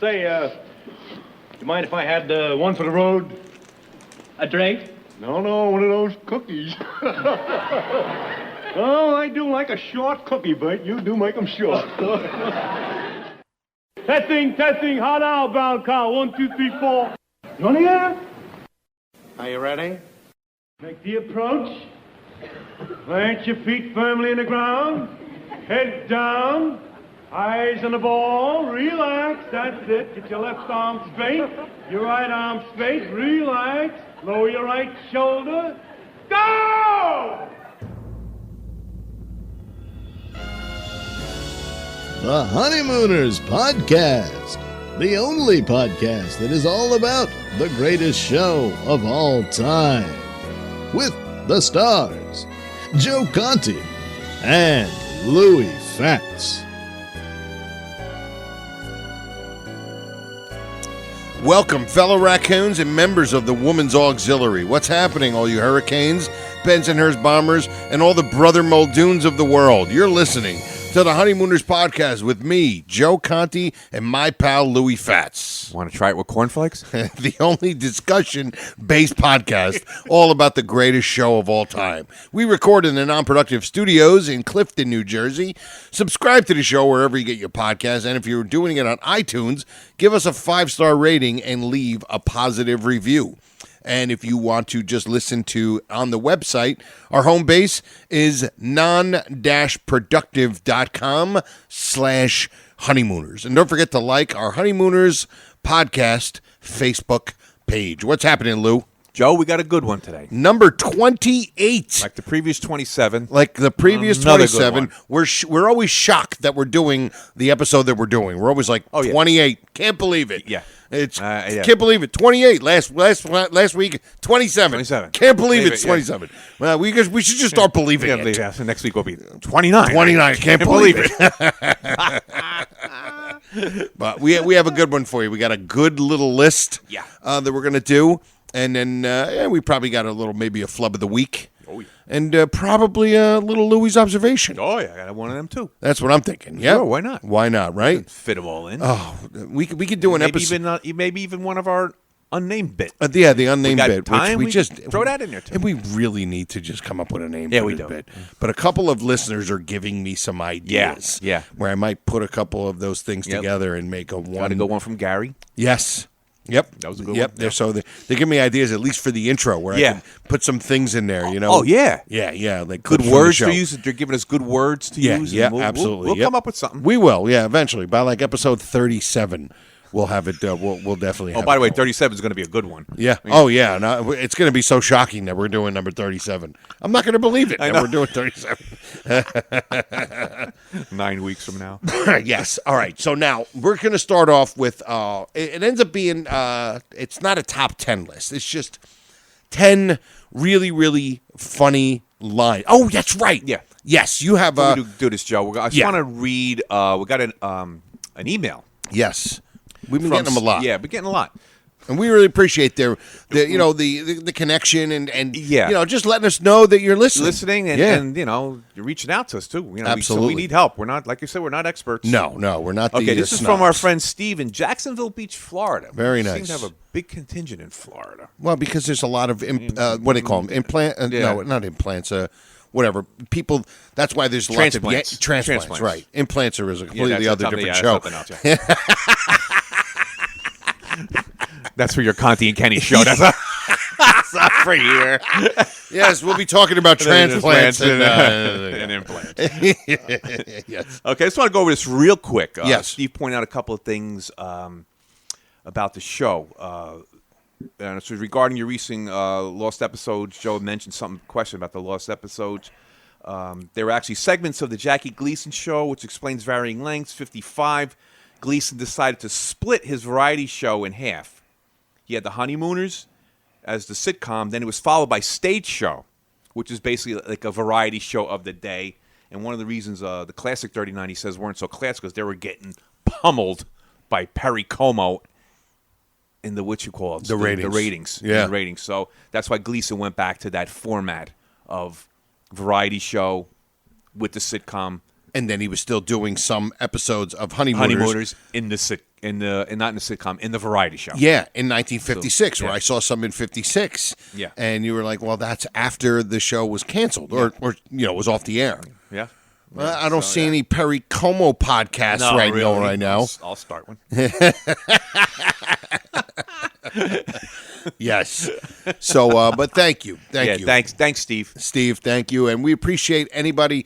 Say, you mind if I had one for the road? A drink? No, one of those cookies. Oh, I do like a short cookie, but you do make them short. Testing, hot outbound car, 1, 2, 3, 4. You want to hear? Are you ready? Make the approach. Plant your feet firmly in the ground. Head down. Eyes on the ball. Relax. That's it. Get your left arm straight. Your right arm straight. Relax. Lower your right shoulder. Go! The Honeymooners Podcast, the only podcast that is all about the greatest show of all time. With the stars, Joe Conti and Louis Fatts. Welcome, fellow raccoons and members of the Women's Auxiliary. What's happening, all you hurricanes, Bensonhurst bombers, and all the brother Muldoons of the world? You're listening to the Honeymooners Podcast with me, Joe Conti, and my pal Louis Fatts. Want to try it with cornflakes? The only discussion-based podcast all about the greatest show of all time. We record in the Non-Productive Studios in Clifton, New Jersey. Subscribe to the show wherever you get your podcasts, and if you're doing it on iTunes, give us a 5-star rating and leave a positive review. And if you want to just listen to on the website, our home base is non-productive.com/honeymooners. And don't forget to like our Honeymooners Podcast Facebook page. What's happening, Lou? Joe, we got a good one today. Number 28. Like the previous 27. Like the previous Another 27. We're always shocked that we're doing the episode that we're doing. We're always like, 28. Can't believe it. Yeah. Can't believe it. 28 last week. 27. Can't believe it's 27. Yeah. Well, we should just start believing it. Yeah, so next week will be 29. 29. Can't believe it. But we have a good one for you. We got a good little list. That we're gonna do, and then we probably got maybe a flub of the week. Oh yeah. And probably a little Louis' observation. Oh yeah, I got one of them too. That's what I'm thinking. Yeah, sure, why not? Why not? Right? Fit them all in. Oh, we could do an episode. Maybe even one of our unnamed bit. The unnamed bit. Time, which we just throw that in there too. And we really need to just come up with a name. Yeah, for we this do. Bit. But a couple of listeners are giving me some ideas. Yeah. Where I might put a couple of those things together and make a one. Got to go one from Gary. Yes. Yep. That was a good one. Yep. So they give me ideas at least for the intro where I can put some things in there, you know. Oh, yeah. Yeah. Like good words to use. They're giving us good words to use. Yeah, absolutely. We'll come up with something. We will, eventually. By like episode 37, we'll have it. We'll definitely have it. Oh, by the way, 37 is going to be a good one. Yeah. Oh, yeah. No, it's going to be so shocking that we're doing number 37. I'm not going to believe it that we're doing 37. 9 weeks from now. Yes. All right. So now we're going to start off with, it ends up being, it's not a top 10 list. It's just 10 really, really funny lines. Oh, that's right. Yeah. Yes. You have, we do this, Joe. I just want to read, we got an email. Yes. We've been getting them a lot. Yeah, been getting a lot. And we really appreciate the connection and just letting us know that you're listening. And you're reaching out to us too. Absolutely. We need help. We're not, like you said, we're not experts. No, we're not. Okay, this is from our friend Steve in Jacksonville Beach, Florida. Very nice. Seem to have a big contingent in Florida. Well, because there's a lot of what do they call them? Implant? No, not implants. Whatever people. That's why there's lots of transplants. Right, implants are a completely other different show. That's for your Conti and Kenny show. That's not for here. Yes, we'll be talking about transplants and implants. Yes. Okay, I just want to go over this real quick. Yes. Steve pointed out a couple of things about the show. And so regarding your recent lost episodes, Joe mentioned question about the lost episodes. There were actually segments of the Jackie Gleason show, which explains varying lengths. 55, Gleason decided to split his variety show in half. He had the Honeymooners as the sitcom. Then it was followed by Stage Show, which is basically like a variety show of the day. And one of the reasons the classic 39, he says, weren't so classic because they were getting pummeled by Perry Como in the ratings. The ratings. So that's why Gleason went back to that format of variety show with the sitcom And then he was still doing some episodes of Honeymooners. Honeymooners in the not in the sitcom, in the variety show. Yeah, in 1956, So, where yeah. I saw some in 56. Yeah. And you were like, well, that's after the show was canceled or was off the air. Yeah. Well, I don't see any Perry Como podcasts right now. I'll start one. Yes. So, but thank you. Thank you. Thanks, Steve. Steve, thank you. And we appreciate anybody,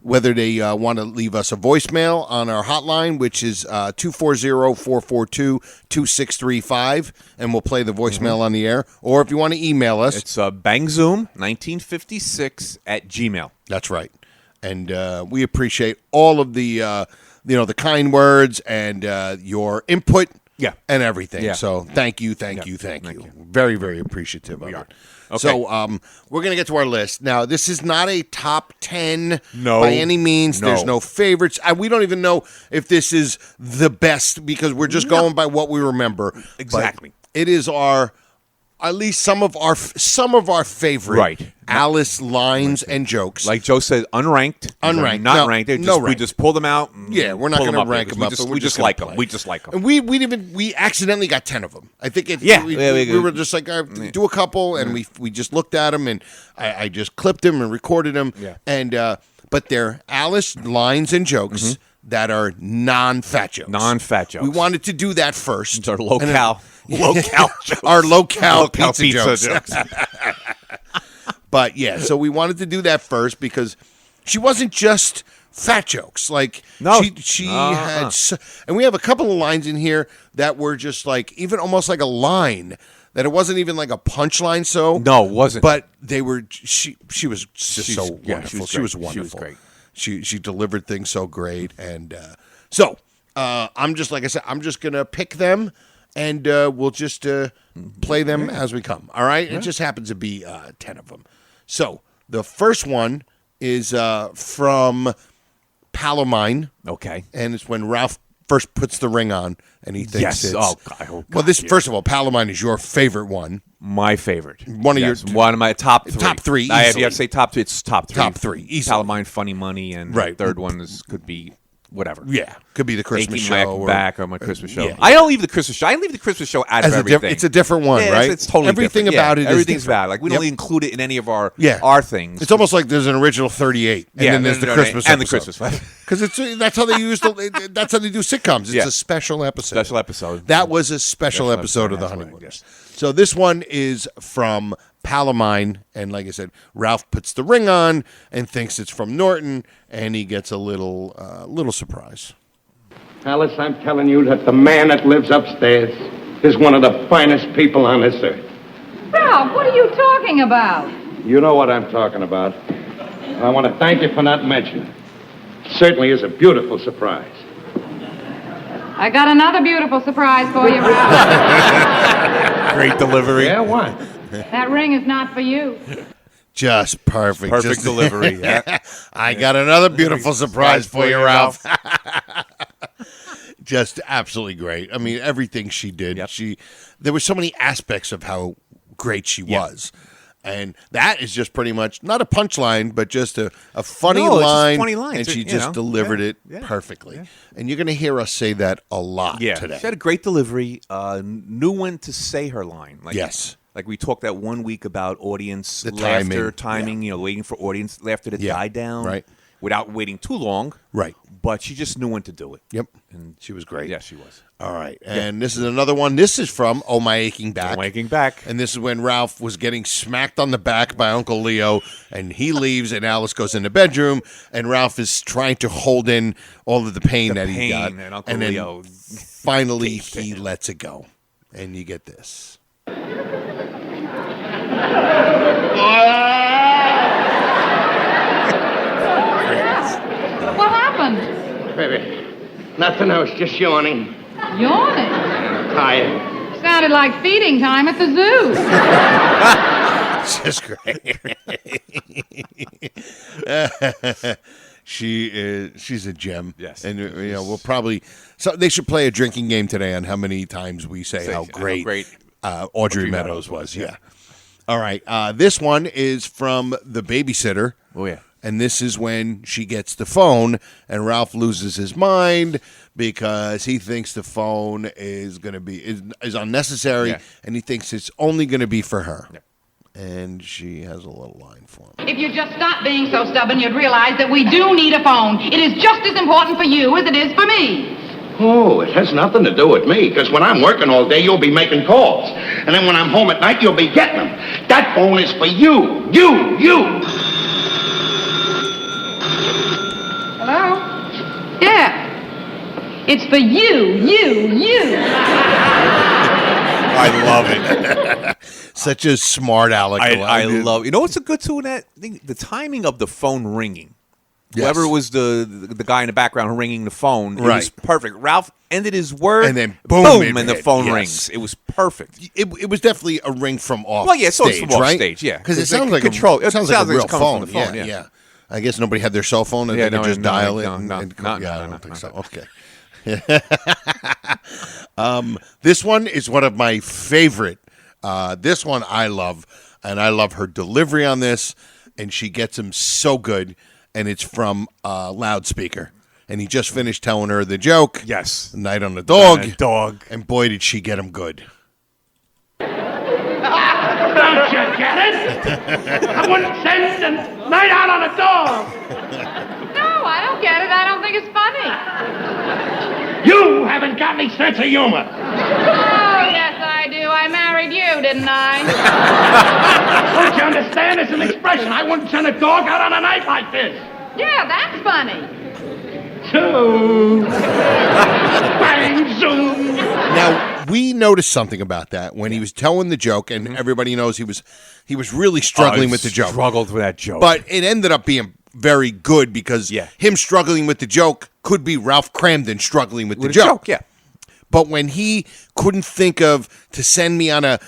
whether they want to leave us a voicemail on our hotline, which is 240-442-2635, and we'll play the voicemail on the air. Or if you want to email us. It's bangzoom1956 @gmail. That's right. And we appreciate all of the, the kind words and your input. Yeah. And everything. Yeah. So thank you. Thank you. Very, very appreciative of it. Okay. So we're going to get to our list. Now, this is not a top 10 No. by any means. No. There's no favorites. We don't even know if this is the best because we're just going by what we remember. Exactly. But it is at least some of our favorite Right. Alice lines and jokes. Like Joe said, unranked. Unranked. Not No, ranked. no We rank. just pull them out. And Yeah, we're not pull going to rank here, them up. 'cause But we just gonna like them. play. We just like them. And we accidentally got 10 of them. I think we were just like, do a couple, and we just looked at them, and I just clipped them and recorded them. Yeah. And but they're Alice lines and jokes that are non-fat jokes. Non-fat jokes. We wanted to do that first. It's our locale jokes. Our locale pizza jokes. jokes. But yeah, so we wanted to do that first because she wasn't just fat jokes. Like No. she had, and we have a couple of lines in here that were just like even almost like a line that it wasn't even like a punchline. So No, it wasn't. But they were. She was just so wonderful. yeah, She was great. wonderful. She was great. She delivered things so great, and so I'm just like I said, I'm just gonna pick them. And we'll just play them as we come. All right? It just happens to be 10 of them. So the first one is from Palomine. Okay. And it's when Ralph first puts the ring on and he thinks it's... Oh, God. Well, first of all, Palomine is your favorite one. My favorite. One of my top three. Top three, You have easily. to say top three. It's top three. Top three, easily. Palomine, Funny Money, and Right. the third one could be whatever. Yeah. Could be the Christmas Aching show. back or my Christmas show. yeah. I don't leave the Christmas show. I leave the Christmas show out of everything. It's a different one, Yeah, right? It's totally Everything different. about Yeah, it is everything's different. bad. Like we don't include it in any of our things. It's almost like there's an original 38, and then there's the Christmas and the episode. Christmas Because that's how they that's how they do sitcoms. It's Yeah. a special episode. special episode. That was a special episode of the that's right, Honeymooners. So this one is from Palomine, and like I said, Ralph puts the ring on and thinks it's from Norton, and he gets a little surprise. Alice, I'm telling you that the man that lives upstairs is one of the finest people on this earth. Ralph, what are you talking about? You know what I'm talking about. I want to thank you for not mentioning it. It certainly is a beautiful surprise. I got another beautiful surprise for you, Ralph. Great delivery. Yeah, what? That ring is not for you. Just perfect. Perfect Just- delivery. Yeah. I got another beautiful surprise for you, Ralph. Just absolutely great. I mean, everything she did. Yep. There were so many aspects of how great she was. And that is just pretty much not a punchline, but just a funny No, it's just line. funny lines, And she you just know. delivered it Yeah. perfectly. Yeah. And you're going to hear us say that a lot today. She had a great delivery. Knew when to say her line. Like, Yes. Like we talked that one week about audience The laughter, timing. timing, waiting for audience laughter to Yeah. die down. Right. Without waiting too long. Right. But she just knew when to do it. Yep. And She was great. Yeah, she was. All right. And this is another one. This is from Oh My Aching Back. Waking back. And this is when Ralph was getting smacked on the back by Uncle Leo, and he leaves, and Alice goes in the bedroom, and Ralph is trying to hold in all of the pain that he got. And Uncle then Leo finally gave to he him. lets it go. And you get this. What happened? Baby, nothing. I was just yawning. Yawning. I'm tired. Sounded like feeding time at the zoo. Just great. She's a gem. Yes. And we'll probably they should play a drinking game today on how many times we say how great, Audrey Meadows was. Yeah. All right. This one is from The Babysitter. Oh, yeah. And this is when she gets the phone, and Ralph loses his mind because he thinks the phone is going to be is unnecessary, and he thinks it's only going to be for her. Yeah. And she has a little line for him. If you just stop being so stubborn, you'd realize that we do need a phone. It is just as important for you as it is for me. Oh, it has nothing to do with me, because when I'm working all day, you'll be making calls. And then when I'm home at night, you'll be getting them. That phone is for you. You. Hello? Yeah. It's for you. I love it. Such a smart aleck. I love. You know what's a good tune? That the timing of the phone ringing. Yes. Whoever was the guy in the background ringing the phone, it was perfect. Ralph ended his word, and then boom, and the phone rings. It was perfect. It was definitely a ring from off. Well, yeah, so stage, it's from right? off stage, yeah, because it sounds like control. It sounds like a real it's coming phone. From the phone. Yeah. I guess nobody had their cell phone and they could just dial it. I don't think so. Okay. This one is one of my favorite. This one I love, and I love her delivery on this, and she gets him so good, and it's from Loudspeaker. And he just finished telling her the joke. Yes. Night on the dog. And boy, did she get him good. Don't you get it? I wouldn't send a night out on a dog. No, I don't get it. I don't think it's funny. You haven't got any sense of humor. Oh, yes, I do. I married you, didn't I? Don't you understand? It's an expression. I wouldn't send a dog out on a night like this. Yeah, that's funny. Zoom. Bang, zoom. Now, we noticed something about that when he was telling the joke, and everybody knows he was really struggling with the joke. Struggled with that joke. But it ended up being very good because him struggling with the joke could be Ralph Cramden struggling with the joke. Yeah. But when he couldn't think of to send me on a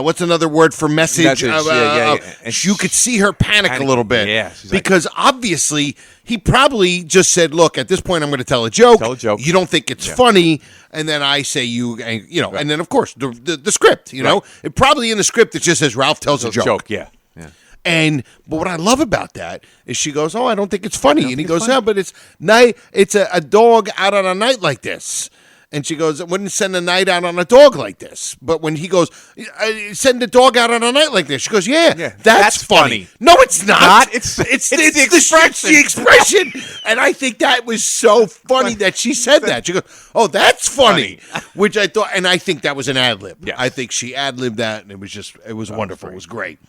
what's another word for message? You could see her panic a little bit. Yeah, because obviously he probably just said, "Look, at this point, I'm going to tell a joke. You don't think it's funny, and then I say and then of course the script. Know, it probably in the script it just says Ralph tells a joke. Yeah. But what I love about that is she goes, "Oh, I don't think it's funny," and he goes, "Yeah, but it's night. It's a dog out on a night like this." And she goes, I wouldn't send a night out on a dog like this. But when he goes, send a dog out on a night like this, she goes, that's funny. No, it's not. It's the expression. The expression. And I think that was so funny that she said that. She goes, oh, that's funny. Which I thought, and I think that was an ad-lib. Yes. I think she ad-libbed that, and it was wonderful. It was great.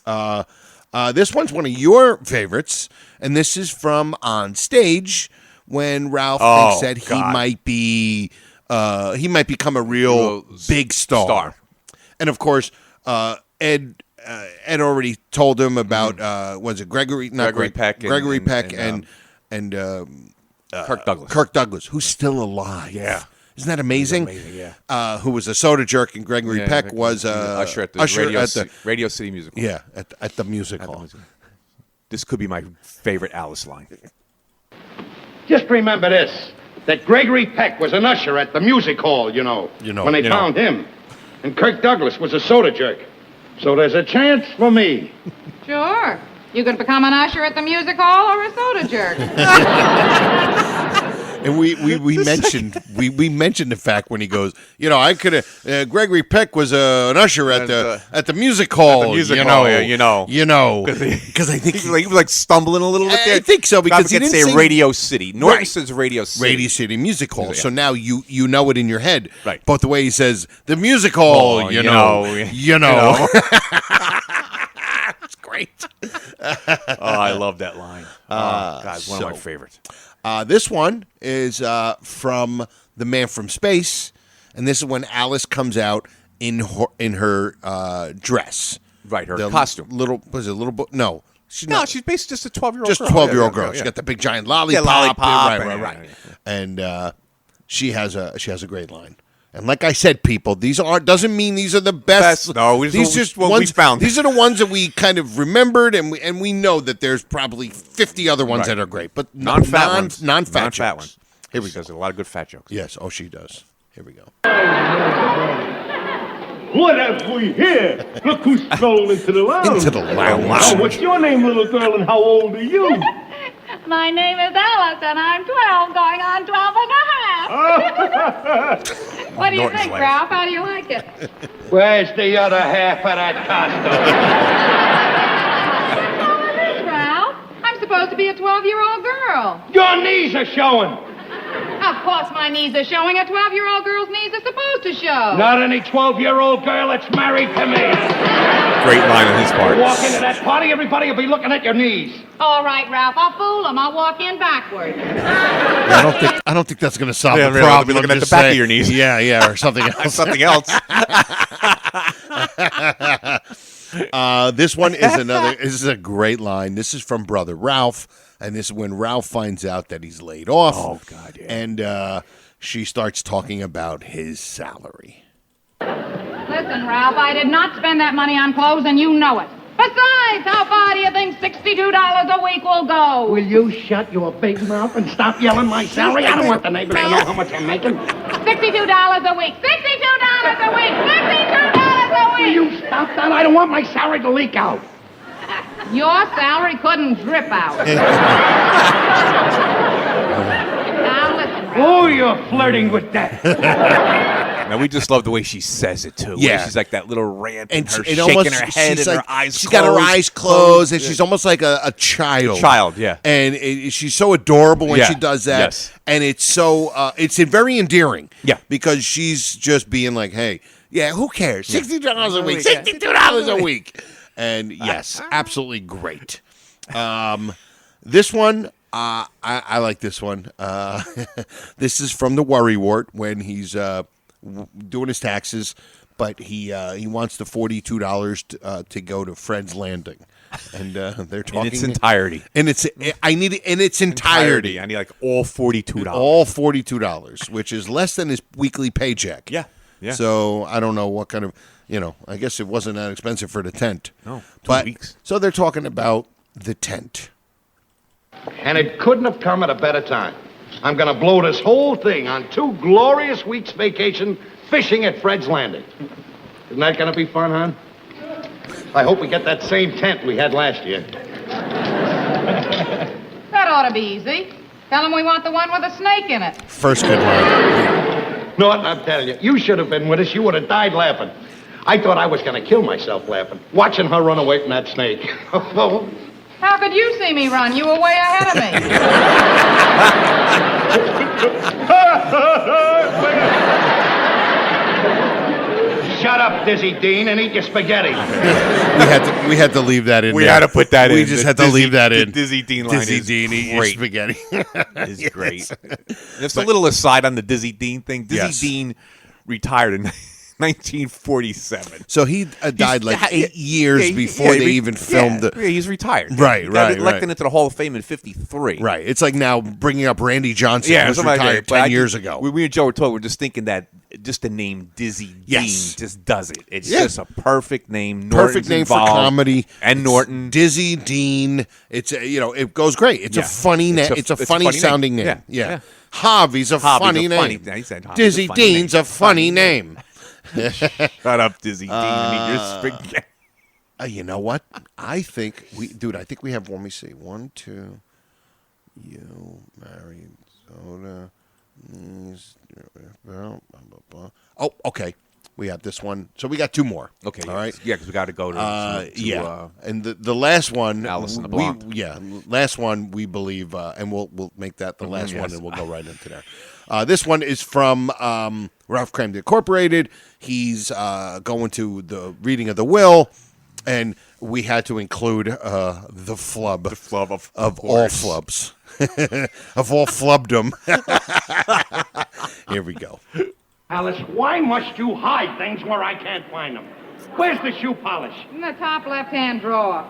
This one's one of your favorites, and this is from On Stage when Ralph thinks that he might become a real big star. And of course, Ed already told him about was it Gregory Peck and Kirk Douglas, who's still alive. Yeah. Isn't that amazing? Who was a soda jerk, and Gregory Peck was usher at the Radio City Music Hall. Yeah, at the music hall. This could be my favorite Alice line. Just remember this, that Gregory Peck was an usher at the music hall, when they found him. And Kirk Douglas was a soda jerk. So there's a chance for me. Sure. You could become an usher at the music hall or a soda jerk. And we mentioned the fact when he goes, I could have. Gregory Peck was an usher at the music hall. At the music hall, because I think he was like stumbling a little bit there. I think so because he didn't say Radio City. Norton says Radio City. Radio City Music Hall. So now you know it in your head. Right. But the way he says the music hall, you know. It's great. I love that line. It's one of my favorites. This one is from The Man from Space, and this is when Alice comes out in her dress. Right, her costume. No, she's not. She's basically just a 12-year-old girl. Just 12-year-old girl. She's got the big giant lollipop. Right. And she has a great line. And like I said, people, doesn't mean these are the best. No, these are just ones we found. These are the ones that we kind of remembered, and we know that there's probably 50 other ones that are great, but non-fat ones. Here we go. She does a lot of good fat jokes. Yes. Oh, she does. Here we go. What have we here? Look who's strolling into the lounge. Into the lounge. Oh, what's your name, little girl, and how old are you? My name is Alice, and I'm 12, going on 12 and a half. What do you think, Ralph? How do you like it? Where's the other half of that costume? Ralph, I'm supposed to be a 12-year-old girl. Your knees are showing. Of course my knees are showing. A 12-year-old girl's knees are supposed to show. Not any 12-year-old girl that's married to me. Great line on his part. You walk into that party, everybody will be looking at your knees. All right, Ralph, I'll fool them. I'll walk in backwards. I don't think that's going to solve the Really, problem. be looking I'm at the just back saying. of your knees. Yeah, or something else. Something else. This one is another. This is a great line. This is from Brother Ralph, and this is when Ralph finds out that he's laid off. Oh God! Yeah. And she starts talking about his salary. Listen, Ralph, I did not spend that money on clothes, and you know it. Besides, how far do you think $62 a week will go? Will you shut your big mouth and stop yelling my salary? I don't want the neighbors to know how much I'm making. $62 a week. $62 a week. $62 a Will week. you stop that? I don't want my salary to leak out. Your salary couldn't drip out. Now listen, Ralph. Oh, you're flirting with death. Now we just love the way she says it too. Yeah. Where she's like that little rant and her it shaking almost, her head and like, her eyes she's closed. got her eyes closed, and she's almost like a child. Yeah. And she's so adorable when Yeah. she does that. Yes. And it's so, it's very endearing. Yeah. Because she's just being like, hey, yeah, who cares? $62 a week. $62 a week. And yes, absolutely great. This one, I like this one. This is from the Worry Wart when he's doing his taxes, but he wants the $42 to go to Fred's Landing, and they're talking In its entirety. I need it in its entirety. I need like all $42. All $42, which is less than his weekly paycheck. Yeah. So I don't know what kind of, I guess it wasn't that expensive for the tent. No, 2 but weeks. So they're talking about the tent. And it couldn't have come at a better time. I'm going to blow this whole thing on 2 glorious weeks' vacation fishing at Fred's Landing. Isn't that going to be fun, hon? I hope we get that same tent we had last year. That ought to be easy. Tell them we want the one with a snake in it. First good line. No, I'm telling you, you should have been with us. You would have died laughing. I thought I was going to kill myself laughing, watching her run away from that snake. How could you see me run? You were way ahead of me. Shut up, Dizzy Dean, and eat your spaghetti. We had to leave that in. We there. had to put that in. We just had to leave that in. The Dizzy Dean line Dizzy is Dean, eat your great. spaghetti. Is great. Just a little aside on the Dizzy Dean thing. Dizzy Dean retired in 1947. So he died like 8 years before they even filmed the. Yeah, he's retired. Right. He got elected into the Hall of Fame in 53. Right. It's like now bringing up Randy Johnson, who was something like retired that. 10 years ago. We and Joe were talking. We're just thinking that just the name Dizzy Dean just does it. It's just a perfect name. Perfect name for comedy. And Norton. Dizzy Dean. It's it goes great. It's a funny name. It's a funny sounding name. Yeah. Harvey's a funny name. He said Dizzy Dean's a funny name. Shut up, Dizzy Dean. I mean, you're spaghetti. You know what? I think we have. Let me see. 1, 2. You married soda. Oh, okay. We have this one. So we got 2 more. Okay. All right. Yeah, because we got to go to and the last one, Alice in the Blonde. Last one we believe, and we'll make that the last one, and we'll go right into there. This one is from Ralph Crammed Incorporated. He's going to the reading of the will, and we had to include the flub. The flub of all flubs. Of all flubdom. Here we go. Alice, why must you hide things where I can't find them? Where's the shoe polish? In the top left-hand drawer.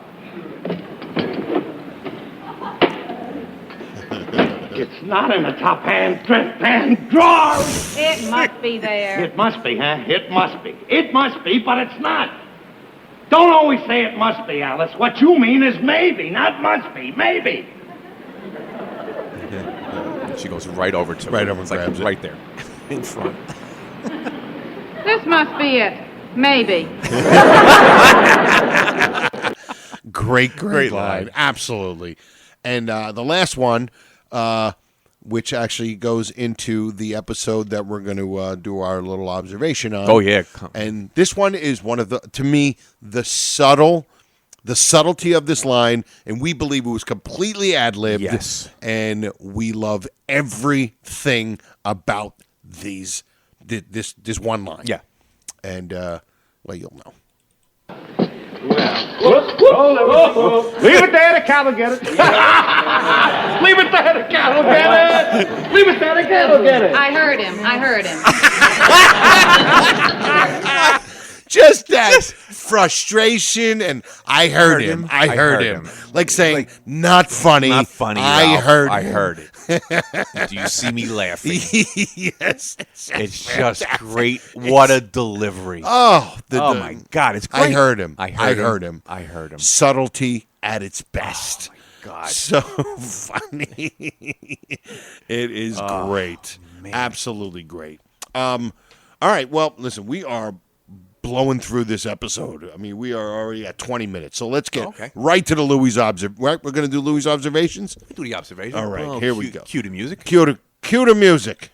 It's not in the top hand drawer. It must be there. It must be, huh? It must be. It must be, but it's not. Don't always say it must be, Alice. What you mean is maybe, not must be. Maybe. She goes right over to Right it. over and It's like grabs it. right there in front. This must be it. Maybe. Great line. Absolutely. And the last one, which actually goes into the episode that we're going to do our little observation on. Oh, yeah. And this one is one of to me, the subtlety of this line, and we believe it was completely ad-libbed. Yes. And we love everything about this one line. Yeah. And, well, you'll know. Leave it there, the cat will get it. Leave it there, the cat will get it. Leave it there, the cat will get it. I heard him. Just that frustration, and I heard him. I heard him. Like saying, not funny. Not funny. I Ralph. heard it. Do you see me laughing? Yes. It's just great. What a delivery. Oh my God. It's great. I heard him. I heard him. Subtlety at its best. Oh, my God. So funny. It is great. Man. Absolutely great. All right. Well, listen, we are blowing through this episode. I mean, we are already at 20 minutes. So let's get right to the Louis observation. Right? We're going to do Louis observations? We do the observation. All right, here we go. Cue the music. Cue to music.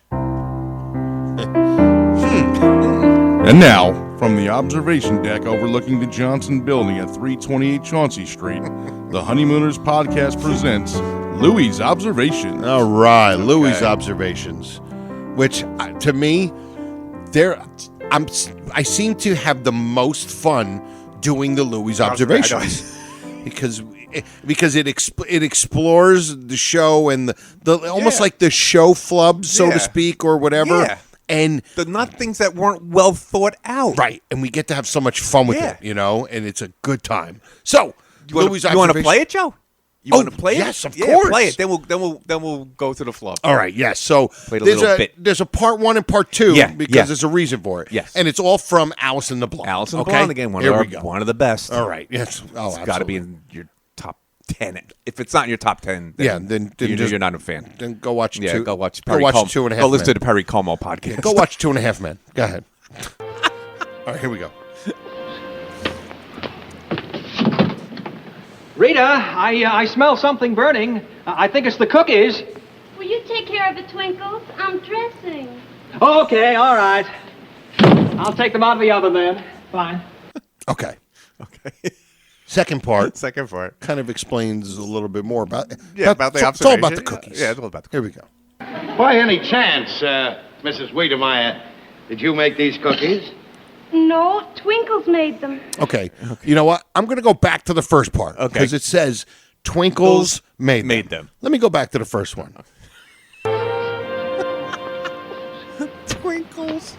And now, from the observation deck overlooking the Johnson Building at 328 Chauncey Street, the Honeymooners podcast presents Louis' Observations. All right, Louis observations, which to me, I seem to have the most fun doing the Louis observations because it explores the show and the almost like the show flub, so to speak, or whatever. Yeah. And not things that weren't well thought out. Right. And we get to have so much fun with it, and it's a good time. So, you want to play it, Joe? You want to play it? Yes, of course. Play it. Then we'll go to the flub. All right, yes. So there's a part 1 and part 2 because there's a reason for it. Yes. And it's all from Alice in the Blonde. Alice in the Blonde again, one of the best. All right. Yes. Oh, it's got to be in your top 10. If it's not in your top 10, then you're not a fan. Then go watch Go watch Perry Como. 2.5 Men. Go listen to the Perry Como podcast. Yeah, go watch 2.5 Men. Go ahead. All right, here we go. Rita, I smell something burning. I think it's the cookies. Will you take care of the twinkles? I'm dressing. Okay, all right. I'll take them out of the oven then. Fine. Okay. Second part kind of explains a little bit more about the observation. It's all about the cookies. Yeah, it's all about the cookies. Here we go. By any chance, Mrs. Wiedemeyer, did you make these cookies? No, Twinkles made them. Okay. You know what? I'm going to go back to the first part. Okay. Because it says Twinkles made them. Let me go back to the first one. Twinkles.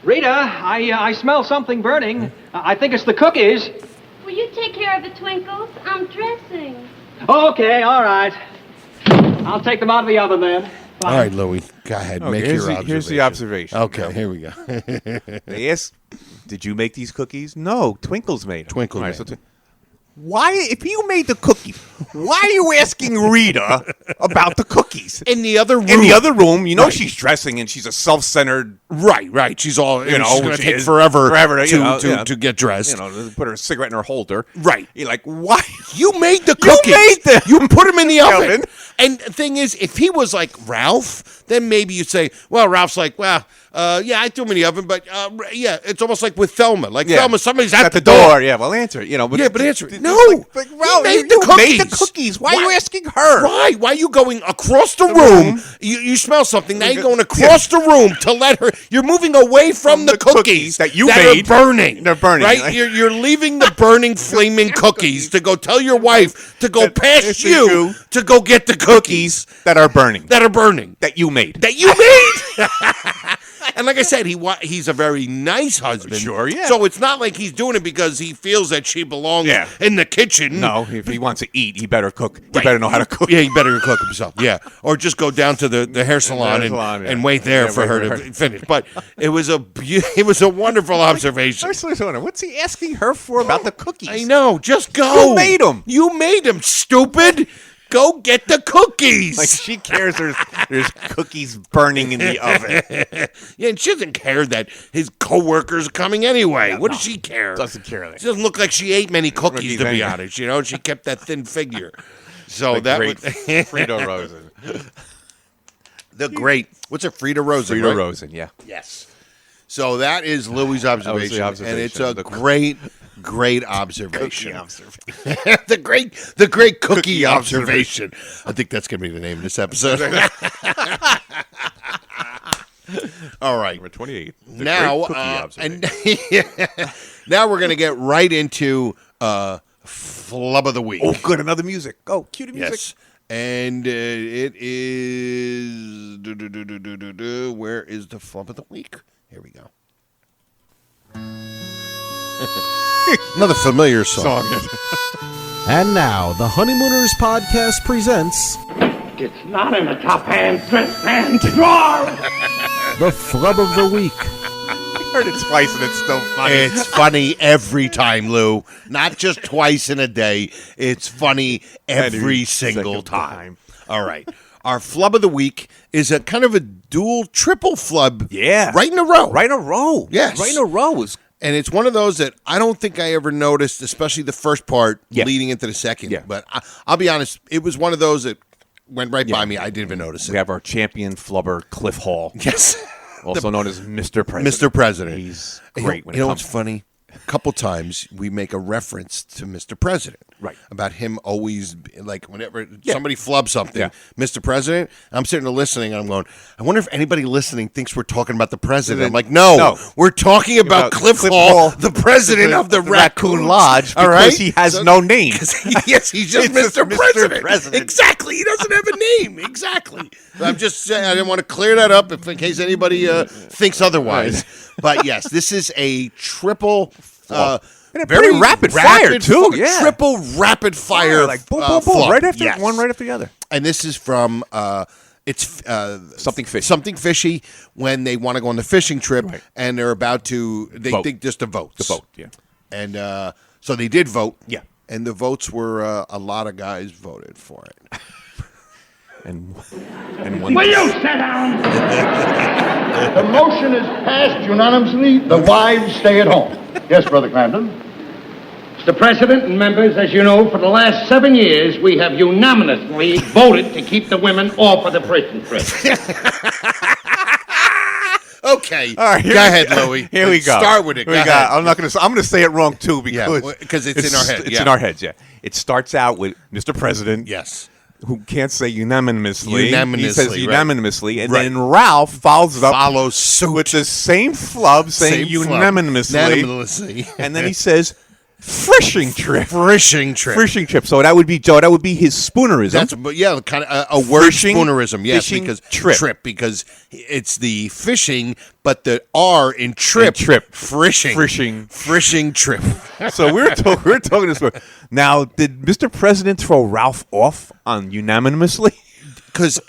Rita, I smell something burning. I think it's the cookies. Will you take care of the Twinkles? I'm dressing. Okay, all right. I'll take them out of the oven then. Fine. All right, Louis, go ahead. Make your observation. Here's the observation. Okay, here we go. They asked, did you make these cookies? No, Twinkles made them. Twinkles made them. Why, if you made the cookies, why are you asking Rita about the cookies? In the other room. In the other room, she's dressing and she's a self-centered. Right. She's all, she's going to take forever to get dressed. Put her cigarette in her holder. Right. You're like, why? You made the cookies. You made them. You put them in the oven. And the thing is, if he was like Ralph, then maybe you'd say, well, Ralph's like, well, yeah, I threw them in the oven, but yeah, it's almost like with Thelma. Like Thelma, somebody's at the door. Yeah, well, answer it. But answer it. No, Ralph, you made the cookies. Why are you asking her? Why are you going across the room? You smell something. Now you're going across the room to let her. You're moving away from the cookies that you made. Are burning. They're burning. Right? You're leaving the burning, flaming cookies to go tell your wife to go past you to go get the cookies that are burning. That you made. And like I said, he's a very nice husband. Sure, yeah. So it's not like he's doing it because he feels that she belongs in the kitchen. No, if he wants to eat, he better cook. He better know how to cook. Yeah, he better cook himself. Yeah, or just go down to the hair salon and wait there for her to finish. But it was a wonderful observation. I was wondering, what's he asking her for about the cookies? I know. Just go. You made them. You made them, stupid. Go get the cookies. Like she cares there's cookies burning in the oven. Yeah, and she doesn't care that his coworkers are coming anyway. What does she care? Doesn't care. She doesn't look like she ate many cookies, to be honest. You know, she kept that thin figure. So that great Frito Rosen. The great, what's it, Frida Rosen? Frito right? Rosen, yeah. Yes. So that is Louis' observation, and it's a great observation. the great cookie observation. I think that's going to be the name of this episode. All right, number 28. Now, now we're going to get right into Flub of the Week. Oh, good, another music. Oh, cue the music. Yes. And it is... Where is the Flub of the Week? Here we go. Another familiar song. And now, the Honeymooners podcast presents... It's not in the top hand, hand drawer. The Flub of the Week. I heard it twice and it's still funny. It's funny every time, Lou. Not just twice in a day. It's funny every single time. All right. Our Flub of the Week is a kind of a triple flub. Yeah. Right in a row. Right in a row. Yes. Right in a row. And it's one of those that I don't think I ever noticed, especially the first part leading into the second. Yeah. But I'll be honest, it was one of those that went right by me. I didn't even notice it. We have our champion flubber, Cliff Hall. Yes. Also known as Mr. President. Mr. President. He's great when you know what's funny? A couple times we make a reference to Mr. President. Right. About him always, like, whenever somebody flubs something, Mr. President, I'm sitting there listening, and I'm going, I wonder if anybody listening thinks we're talking about the president. I'm like, no. We're talking about Cliff Hall, the president of the Raccoon Lodge. All right? Because he has no name. Yes, he's just Mr. President. Exactly. He doesn't have a name. Exactly. I'm just saying, I didn't want to clear that up in case anybody thinks otherwise. But yes, this is a triple... very rapid fire, too. Triple rapid fire. Like boom, boom, boom. Right after one right after the other. And this is from Something Fishy. Something Fishy when they want to go on the fishing trip and they're about to think just the votes. The vote, yeah. And so they did vote. Yeah. And the votes were a lot of guys voted for it. And when Will you sit down? The motion is passed unanimously. The wives stay at home. Yes, Brother Clampton. Mr. President and members, as you know, for the last 7 years, we have unanimously voted to keep the women off of the prison trip. Okay. All right, go ahead, Louie. Here we go. Start with it. Go ahead. I'm going to say it wrong too because it's in our head. It's in our heads. Yeah. It starts out with Mr. President. Yes. Who can't say unanimously. He says right. unanimously. And then Ralph follows suit with the same flub saying unanimously. And then he says fishing trip. Fishing trip. So that would be, Joe, that would be his spoonerism. That's kind of a word spoonerism. Yes, fishing, because trip. Because it's the fishing, but the R in trip. Fishing trip. So we're talking this way. Now, did Mr. President throw Ralph off on unanimously? Because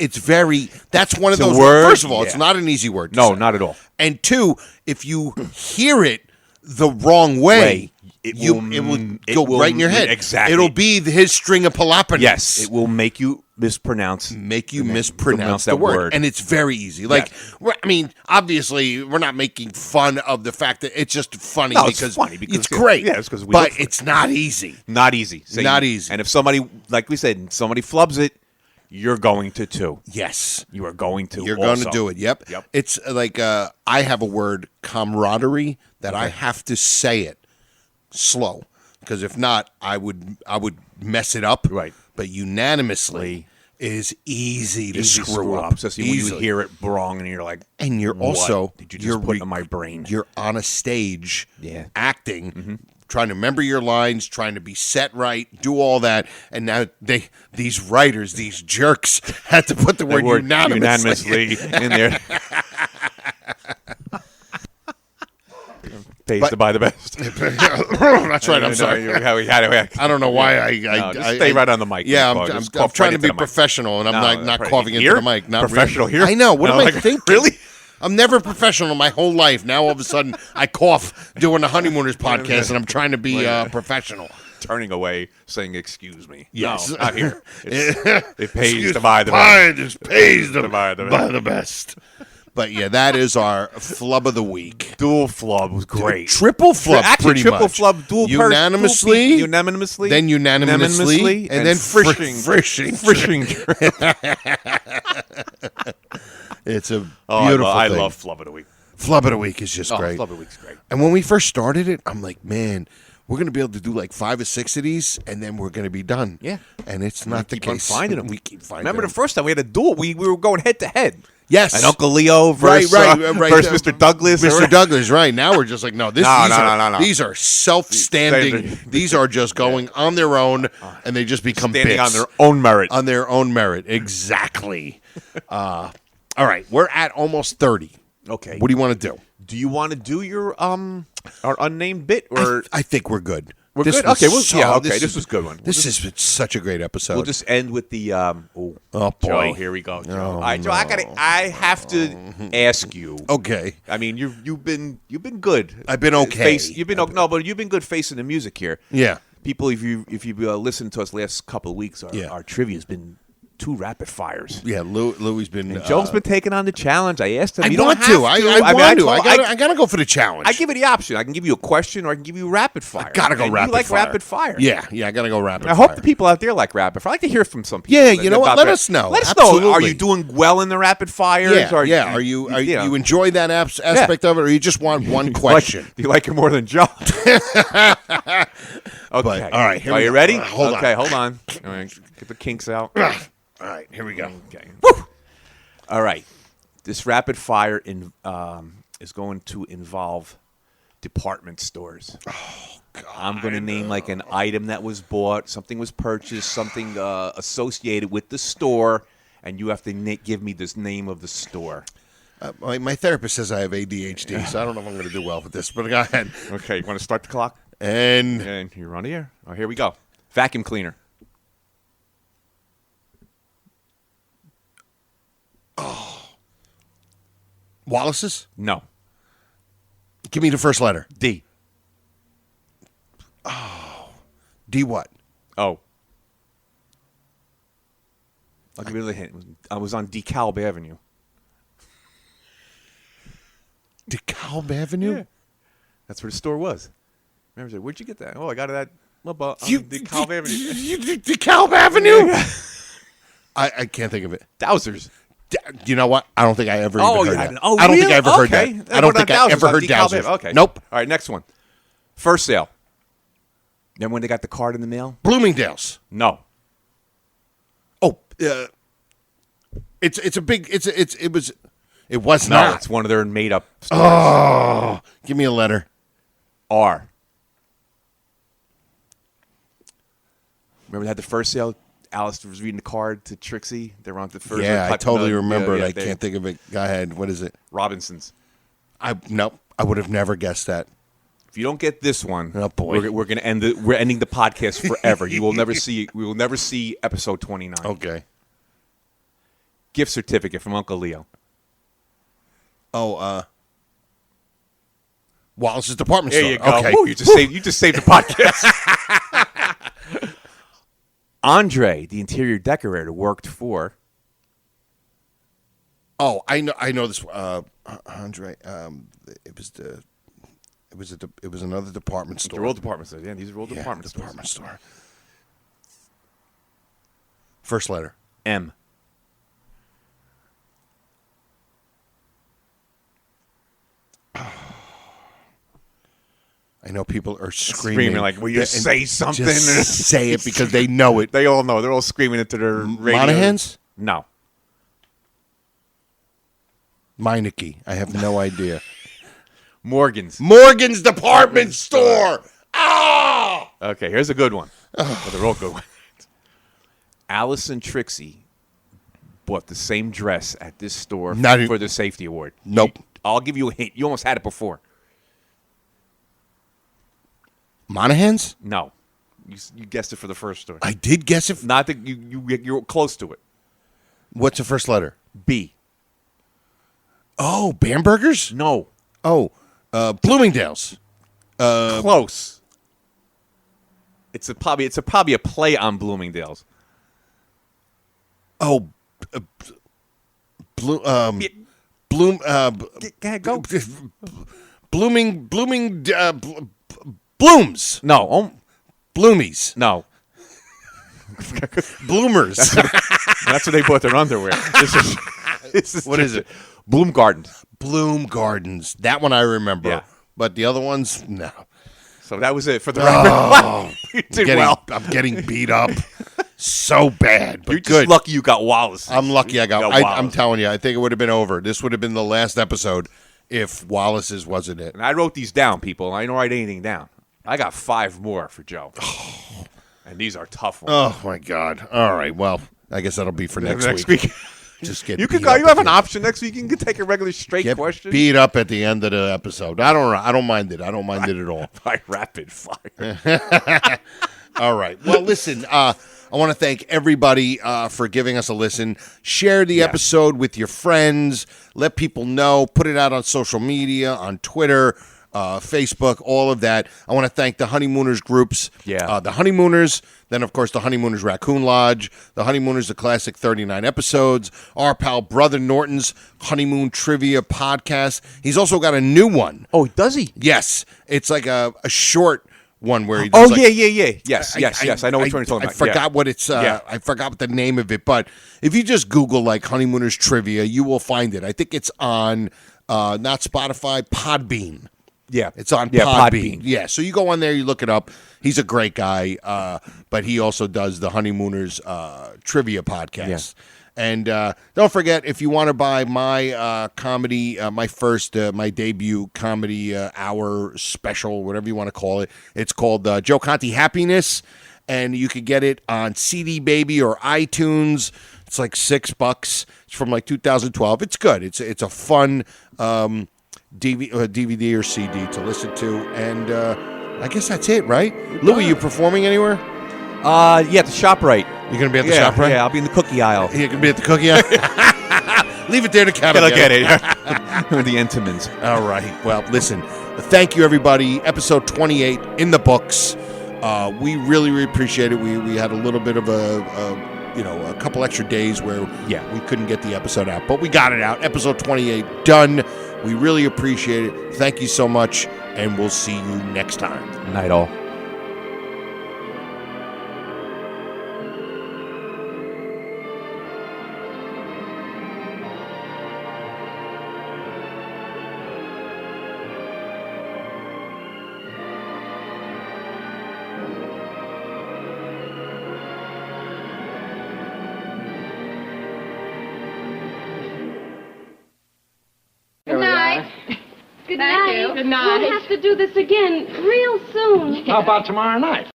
that's one of those words. First of all, it's not an easy word. No, say. not at all. And two, if you hear it the wrong way, it will go right in your head. Exactly. It'll be his string of Peloponnese. Yes, it will make you mispronounce. The word. And it's very easy. Like, I mean, obviously, we're not making fun of the fact that it's just funny because it's funny because it's great. Yeah, it's but it's not easy. Not easy. Not easy. And if somebody, like we said, somebody flubs it, you're going to too. Yes. You are going to. You're going to do it. Yep. It's like I have a word, camaraderie, that I have to say it slow. Because if not, I would mess it up. Right. But unanimously is easy to screw up. So when you hear it wrong and you're like, and you're also, did you just put in my brain? You're on a stage acting, trying to remember your lines, trying to be set right, do all that. And now these writers, these jerks, had to put the word unanimously in there. Pays to buy the best. That's right. I'm sorry. I don't know why I stay right on the mic. Yeah, I'm trying to be professional, and I'm not coughing into the mic. Not professional really. here. I know. What am I thinking? Really? I'm never professional my whole life. Now all of a sudden I cough doing the Honeymooners podcast, and I'm trying to be professional. turning away, saying, "Excuse me." Yes. No, not here. It pays to buy the best. It pays to buy the best. But yeah, that is our flub of the week. Dual flub was great. Triple flub, Actually, pretty triple much. flub, dual unanimously, unanimously, then unanimously, and then frishing. It's a beautiful I thing. love flub of the week. Flub of the week is just great. Flub of the week's great. And when we first started it, I'm like, man, we're going to be able to do like 5 or 6 of these, and then we're going to be done. Yeah. And it's not the Keep on case. finding them. We keep finding Remember them. the first time we had a duel? We were going head to head. Yes. And Uncle Leo versus Mr. Douglas. Mr. Douglas, right. Now we're just like, no. These are self-standing. These are just going on their own, and they just become standing bits. on their own merit. On their own merit. Exactly. All right. We're at almost 30. Okay. What do you want to do? Do you want to do your our unnamed bit? Or I think we're good. We're this good? Was Okay, this was a good one. This is such a great episode. We'll just end with the oh boy, Joe, here we go, Joe. Oh, All right, Joe, I have to ask you. Okay. I mean, you've been good. I've been okay. But you've been good facing the music here. Yeah. People, if you listened to us last couple of weeks, our trivia's been 2 rapid fires. Yeah, Louis been. And Joe's been taking on the challenge. I asked him. I want to. I gotta go for the challenge. I give you the option. I can give you a question, or I can give you rapid fire. I gotta go rapid fire. You like rapid fire? Yeah, I gotta go rapid fire. I hope the people out there like rapid fire. I like to hear from some people. Yeah, you know what? Let us know. Let us know. Are you doing well in the rapid fires? Yeah. Are you enjoy that aspect of it, or you just want one question? Do you like it more than Joe? Okay. All right. Are you ready? Hold on. Okay, hold on. All right, get the kinks out. All right, here we go. Okay. Woo! All right. This rapid fire is going to involve department stores. Oh, God. I'm going to name like an item that was bought, something was purchased, something associated with the store, and you have to give me this name of the store. My therapist says I have ADHD, so I don't know if I'm going to do well with this, but go ahead. Okay, you want to start the clock? And you're on the air. Oh, here we go. Vacuum cleaner. Oh. Wallace's? No. Give me the first letter. D. Oh. D what? O. I'll give you a hint. I was on DeKalb Avenue. DeKalb Avenue? Yeah. That's where the store was. Remember, I said, where'd you get that? Oh, I got it at DeKalb Avenue. DeKalb Avenue? Yeah. I can't think of it. Dowsers. You know what? I don't think I ever even heard that. Oh, I don't really? think I ever heard that. I don't think I ever heard Dowsers. Okay. Nope. All right, next one. First sale. Then when they got the card in the mail? Bloomingdale's. No. Oh, it's a big. It was no, not. It's one of their made up stores. Oh, give me a letter. R. Remember they had the first sale? Alice was reading the card to Trixie. They were on the first. Yeah, I totally remember it. I can't think of it. Go ahead. What is it? Robinson's. Nope. I would have never guessed that. If you don't get this one, oh boy, we're going to end it. We're ending the podcast forever. You will never see. We will never see episode 29. Okay. Gift certificate from Uncle Leo. Oh, Wallace's department store. There you go. Okay. Woo, you just saved the podcast. Andre, the interior decorator, worked for. Oh, I know this. Andre, it was another department store. They're all department stores. Yeah, these are all department stores. Department store. First letter. M. I know people are screaming like, will you say something? Just say it because they know it. They all know. They're all screaming into their radio. Monahan's? No. Meineke. I have no idea. Morgan's department store. Ah! Okay, here's a good one. Oh, they're all good ones. Alice and Trixie bought the same dress at this store for the safety award. Nope. I'll give you a hint. You almost had it before. Monahan's? No. You guessed it for the first store. I did guess it. Not that you're close to it. What's the first letter? B. Oh, Bamberger's? No. Oh, Bloomingdale's. Close. It's probably a play on Bloomingdale's. Oh, Bloom. Go ahead, go. Blooms. No. Bloomies. No. Bloomers. That's where they bought their underwear. What is it? Bloom Gardens. Bloom Gardens. That one I remember. Yeah. But the other ones, no. So that was it for the record. You did well. I'm getting beat up so bad. But You're good. just lucky you got Wallace. I'm lucky I got Wallace. I'm telling you, I think it would have been over. This would have been the last episode if Wallace's wasn't it. And I wrote these down, people. I don't write anything down. I got 5 more for Joe. And these are tough ones. Oh, my God. All right. Well, I guess that'll be for next week. Just get you can beat go. up You have again. an option next week. You can take a regular straight Get question. beat up at the end of the episode. I don't mind it. I don't mind it at all. By rapid fire. All right. Well, listen, I want to thank everybody for giving us a listen. Share the episode with your friends. Let people know. Put it out on social media, on Twitter, Facebook, all of that. I want to thank the Honeymooners groups. Yeah. The Honeymooners, then, of course, the Honeymooners Raccoon Lodge, the Honeymooners, the Classic 39 episodes, our pal Brother Norton's Honeymoon Trivia podcast. He's also got a new one. Oh, does he? Yes. It's like a short one where he does yeah. Yes. I know which one you're talking about. I forgot what it's. I forgot what the name of it. But if you just Google like Honeymooners Trivia, you will find it. I think it's on not Spotify, Podbean. Yeah, it's on Podbean. Yeah, so you go on there, you look it up. He's a great guy, but he also does the Honeymooners Trivia podcast. Yeah. And don't forget, if you want to buy my comedy, my debut comedy hour special, whatever you want to call it, it's called Joe Conti Happiness, and you can get it on CD Baby or iTunes. It's like $6. It's from like 2012. It's good. It's a fun DVD or CD to listen to, and I guess that's it, right? Louis, you performing anywhere? Yeah, at the ShopRite. You're going to be at the ShopRite? Yeah, I'll be in the cookie aisle. You're going to be at the cookie aisle? Leave it there to Cat. I'll get it. Or the Entenmann's. All right. Well, listen, thank you, everybody. Episode 28 in the books. We really, really appreciate it. We had a little bit of a couple extra days where we couldn't get the episode out, but we got it out. Episode 28 done. We really appreciate it. Thank you so much, and we'll see you next time. Night all. Good night. Good night. you. Good night. We'll have to do this again real soon. How about tomorrow night?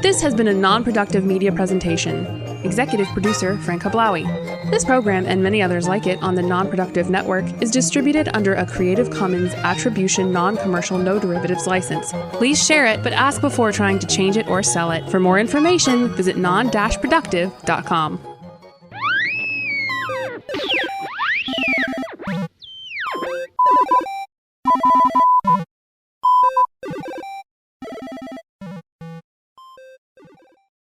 This has been a non-productive media presentation. Executive producer Frank Hablawi. This program and many others like it on the Non-Productive Network is distributed under a Creative Commons Attribution Non-Commercial No Derivatives license. Please share it, but ask before trying to change it or sell it. For more information, visit non-productive.com.